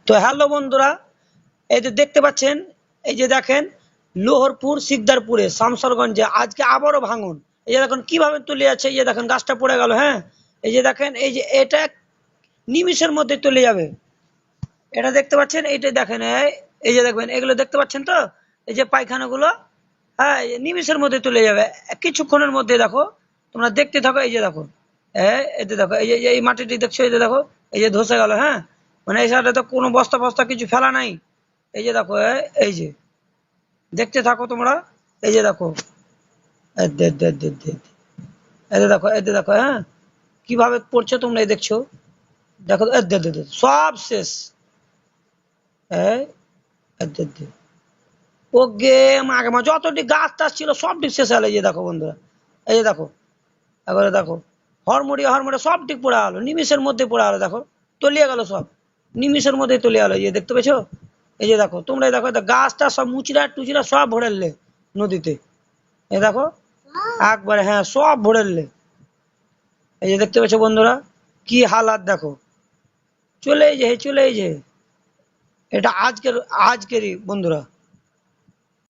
তো হ্যালো বন্ধুরা, এই যে দেখতে পাচ্ছেন, এই যে দেখেন লোহরপুর সিকদারপুরে শামসরগঞ্জে আজকে আবারও ভাঙন। এই যে দেখুন কিভাবে তুলে যাচ্ছে, এই যে দেখেন গাছটা পড়ে গেল। হ্যাঁ, এই যে দেখেন, এই যে এটা নিমিষের মধ্যে তুলে যাবে। এটা দেখতে পাচ্ছেন, এইটা দেখেন, এই যে দেখবেন এগুলো দেখতে পাচ্ছেন তো, এই যে পায়খানাগুলো, হ্যাঁ নিমিষের মধ্যে তুলে যাবে কিছুক্ষণের মধ্যে। দেখো তোমরা দেখতে থাকো, এই যে দেখো, এতে দেখো, এই যে এই মাটিটি দেখছো, এই যে দেখো, এই যে ধসে গেল। হ্যাঁ, মানে এই সাইডে তো কোনো বস্তা ফস্তা কিছু ফেলা নাই। এই যে দেখো, এই যে দেখতে থাকো তোমরা, এই যে দেখো, এতে দেখো, এতে দেখো, হ্যাঁ কিভাবে পড়ছে তোমরা এই দেখছো, দেখো সব শেষ। এই ও গেম আগে যতটি গাছ টাছ ছিল সবটি শেষ হলো। এই যে দেখো বন্ধুরা, এই যে দেখো, এবারে দেখো হরমুড়িয়ে হরমুড়িয়ে সব ঠিক পড়ে গেলো, নিমিষের মধ্যে পড়ে গেলো। দেখো তলিয়ে গেল সব, নিমিষের মধ্যে তলিয়ে গেলো। এই যে দেখতে পেছো, এই যে দেখো তোমরা, দেখো গাছটা সব মুচড়া টুচড়া সব ভরেলে নদীতে। এই দেখো একবারে, হ্যাঁ সব ভরেলে। এই যে দেখতে পেছো বন্ধুরা, কি হালাত দেখো, চলে এই যে, চলে এই যে, এটা আজকেরই বন্ধুরা।